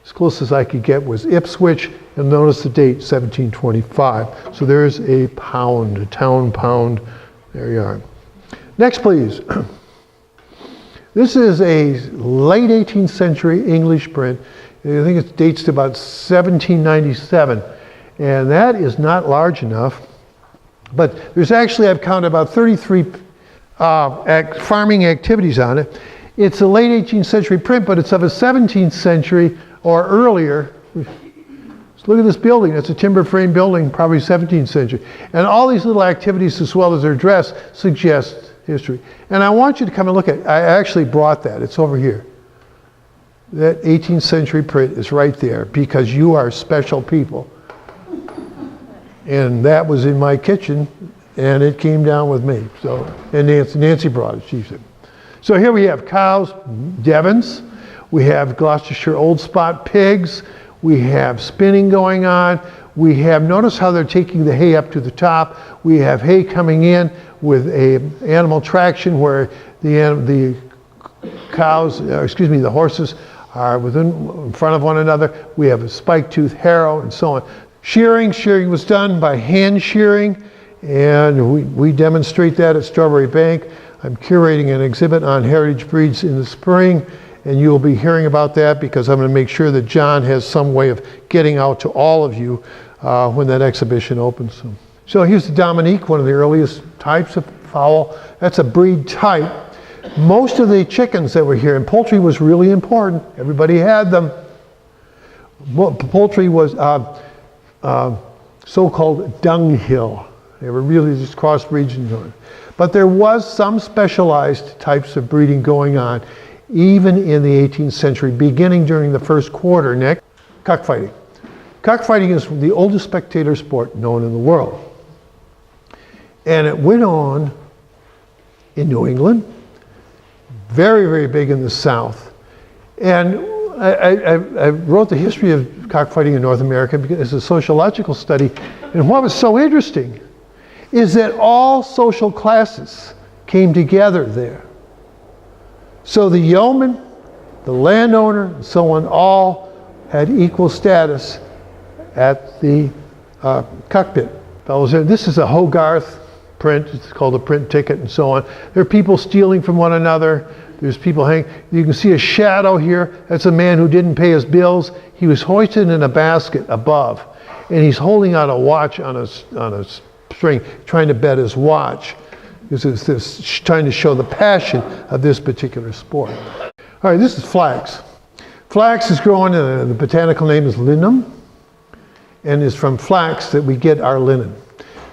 as close as I could get was Ipswich, and notice the date, 1725. So there's a pound, a town pound. There you are. Next, please. This is a late 18th century English print. I think it dates to about 1797. And that is not large enough. But there's actually, I've counted about 33 farming activities on it. It's a late 18th century print, but it's of a 17th century or earlier. So look at this building. It's a timber frame building, probably 17th century. And all these little activities, as well as their dress, suggest history. And I want you to come and look at it. I actually brought that. It's over here. That 18th century print is right there because you are special people. And that was in my kitchen, and it came down with me. So, and Nancy brought it, she said. So here we have cows, Devons. We have Gloucestershire Old Spot pigs. We have spinning going on. We have, notice how they're taking the hay up to the top. We have hay coming in with a animal traction where the cows, the horses are in front of one another. We have a spike tooth harrow and so on. Shearing was done by hand shearing, and we demonstrate that at Strawberry Bank. I'm curating an exhibit on heritage breeds in the spring, and you'll be hearing about that because I'm going to make sure that John has some way of getting out to all of you when that exhibition opens. So here's the Dominique, one of the earliest types of fowl. That's a breed type. Most of the chickens that were here, and poultry was really important. Everybody had them. Poultry was so-called dunghill. They were really just crossbreeds. But there was some specialized types of breeding going on, even in the 18th century, beginning during the first quarter. Next, cockfighting. Cockfighting is the oldest spectator sport known in the world. And it went on in New England, very, very big in the South. And I wrote the history of cockfighting in North America because it's a sociological study. And what was so interesting is that all social classes came together there. So the yeoman, the landowner, and so on, all had equal status at the cockpit. This is a Hogarth print. It's called a print ticket and so on. There are people stealing from one another. There's people hanging. You can see a shadow here. That's a man who didn't pay his bills. He was hoisted in a basket above, and he's holding out a watch on a string, trying to bet his watch. This is trying to show the passion of this particular sport. All right, this is flax. Flax is growing, the botanical name is linum, and it's from flax that we get our linen.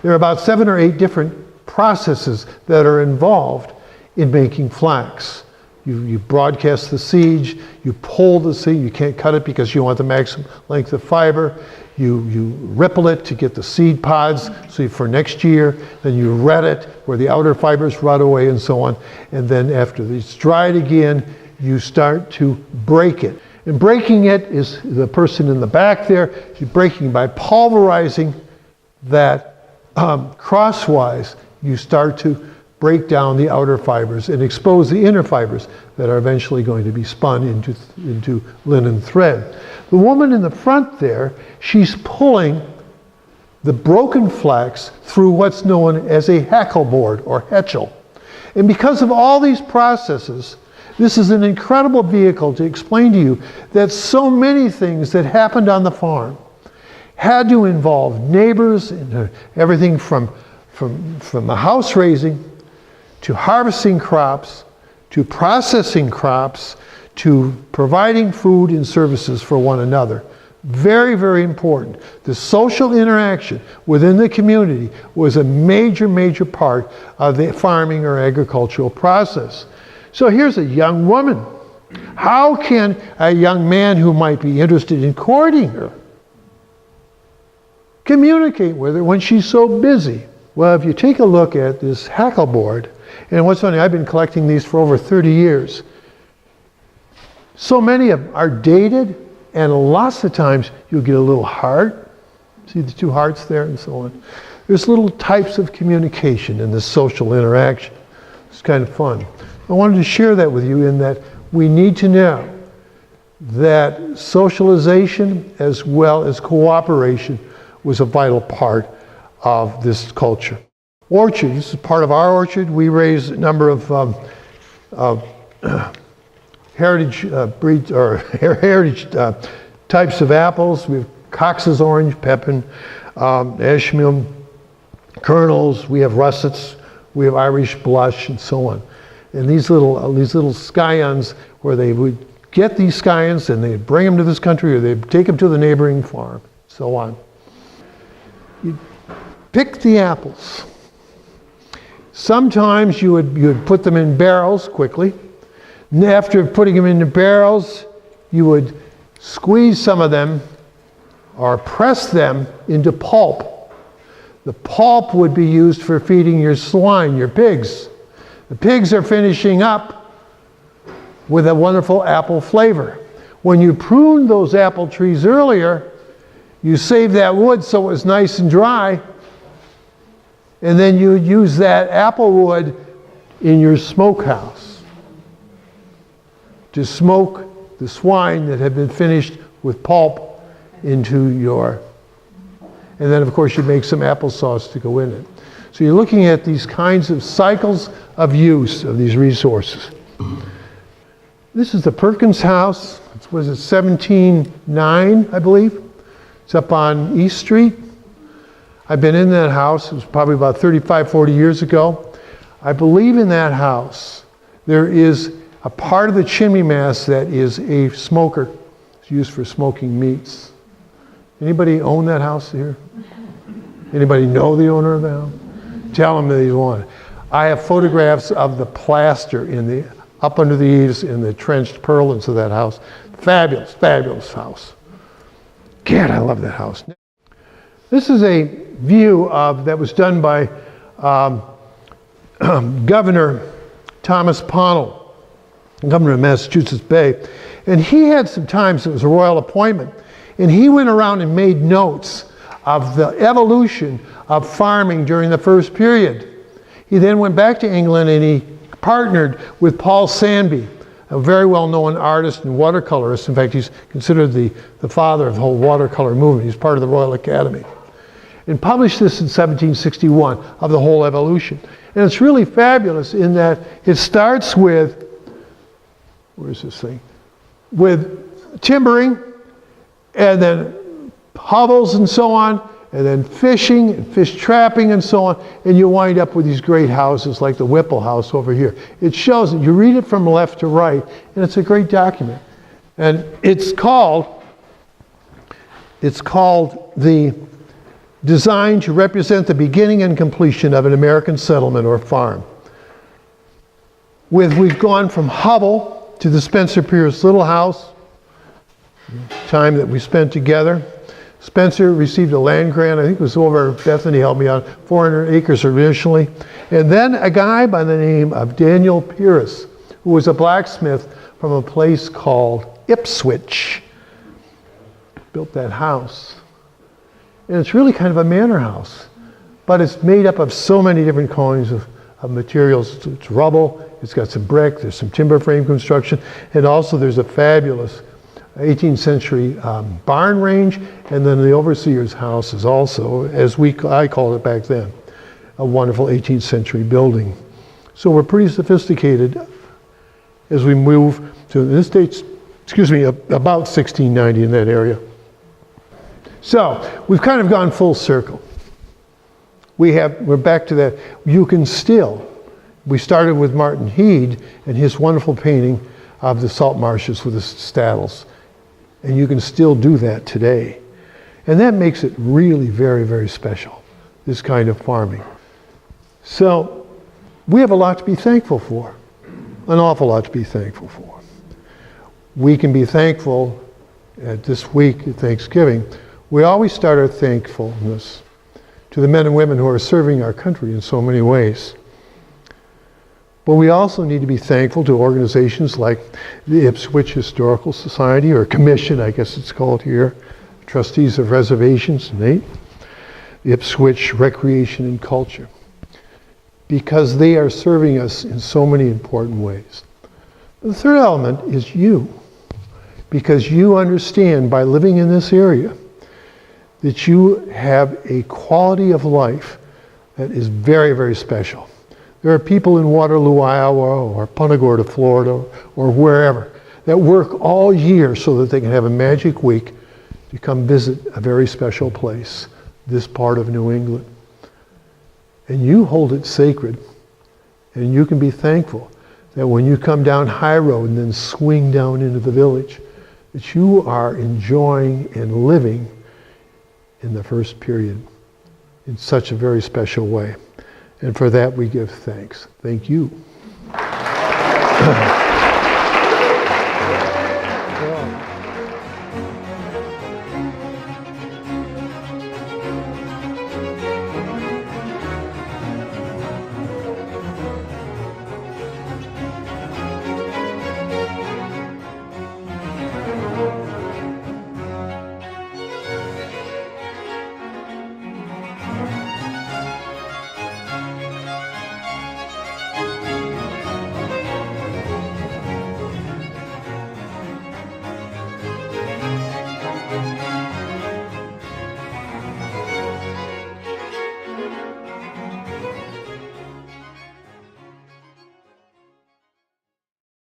There are about 7 or 8 different processes that are involved in making flax. You broadcast the seed, you pull the seed, you can't cut it because you want the maximum length of fiber. You ripple it to get the seed pods, so for next year. Then you ret it where the outer fibers rot away and so on. And then after it's dried again, you start to break it. And breaking it is the person in the back there. You're breaking by pulverizing that crosswise. You start to break down the outer fibers and expose the inner fibers that are eventually going to be spun into linen thread. The woman in the front there, she's pulling the broken flax through what's known as a hackleboard or hetchel. And because of all these processes, this is an incredible vehicle to explain to you that so many things that happened on the farm had to involve neighbors and everything from the house raising to harvesting crops, to processing crops, to providing food and services for one another. Very, very important. The social interaction within the community was a major, major part of the farming or agricultural process. So here's a young woman. How can a young man who might be interested in courting her communicate with her when she's so busy? Well, if you take a look at this hackleboard, and what's funny, I've been collecting these for over 30 years. So many of them are dated, and lots of times you'll get a little heart. See the 2 hearts there and so on. There's little types of communication in this social interaction. It's kind of fun. I wanted to share that with you in that we need to know that socialization as well as cooperation was a vital part of this culture. Orchard, this is part of our orchard. We raise a number of heritage breeds or heritage types of apples. We have Cox's orange, Pepin, Ashmill, kernels. We have russets. We have Irish blush, and so on. And these little scions, where they would get these scions and they'd bring them to this country, or they'd take them to the neighboring farm, so on. You'd pick the apples. Sometimes you would put them in barrels quickly. And after putting them in the barrels, you would squeeze some of them or press them into pulp. The pulp would be used for feeding your swine, your pigs. The pigs are finishing up with a wonderful apple flavor. When you pruned those apple trees earlier, you saved that wood so it was nice and dry, and then you would use that apple wood in your smokehouse to smoke the swine that had been finished with pulp into your, and then of course you make some applesauce to go in it. So you're looking at these kinds of cycles of use of these resources. This is the Perkins House. Was it 1709, I believe? It's up on East Street. I've been in that house. It was probably about 35, 40 years ago. I believe in that house there is a part of the chimney mast that is a smoker. It's used for smoking meats. Anybody own that house here? Anybody know the owner of that house? Tell them that he's one. I have photographs of the plaster in the up under the eaves in the trenched purlins of that house. Fabulous, fabulous house. God, I love that house. This is a view that was done by Governor Thomas Pownall, governor of Massachusetts Bay. And he had some times, it was a royal appointment, and he went around and made notes of the evolution of farming during the first period. He then went back to England and he partnered with Paul Sandby, a very well-known artist and watercolorist. In fact, he's considered the father of the whole watercolor movement. He's part of the Royal Academy. And published this in 1761 of the whole evolution. And it's really fabulous in that it starts with, where's this thing? With timbering, and then hovels and so on, and then fishing and fish trapping and so on, and you wind up with these great houses like the Whipple House over here. It shows it. You read it from left to right, and it's a great document. And it's called the Design to Represent the Beginning and Completion of an American Settlement or Farm. We've gone from hovel to the Spencer Pierce Little House, time that we spent together. Spencer received a land grant, I think it was over, Bethany helped me out, 400 acres originally. And then a guy by the name of Daniel Pierce, who was a blacksmith from a place called Ipswich, built that house. And it's really kind of a manor house, but it's made up of so many different kinds of materials. It's rubble, it's got some brick, there's some timber frame construction, and also there's a fabulous 18th century barn range, and then the overseer's house is also, I called it back then, a wonderful 18th century building. So we're pretty sophisticated as we move to, this dates, about 1690 in that area. So we've kind of gone full circle. We're back to that. You can still, we started with Martin Heed and his wonderful painting of the salt marshes with the staddles. And you can still do that today. And that makes it really very, very special, this kind of farming. So we have a lot to be thankful for, an awful lot to be thankful for. We can be thankful at this week at Thanksgiving. We always start our thankfulness to the men and women who are serving our country in so many ways. But we also need to be thankful to organizations like the Ipswich Historical Society, or Commission, I guess it's called here, Trustees of Reservations, Nate, the Ipswich Recreation and Culture, because they are serving us in so many important ways. The third element is you, because you understand by living in this area that you have a quality of life that is very, very special. There are people in Waterloo, Iowa, or Punta Gorda, Florida, or wherever, that work all year so that they can have a magic week to come visit a very special place, this part of New England. And you hold it sacred, and you can be thankful that when you come down High Road and then swing down into the village, that you are enjoying and living in the first period in such a very special way. And for that we give thanks. Thank you.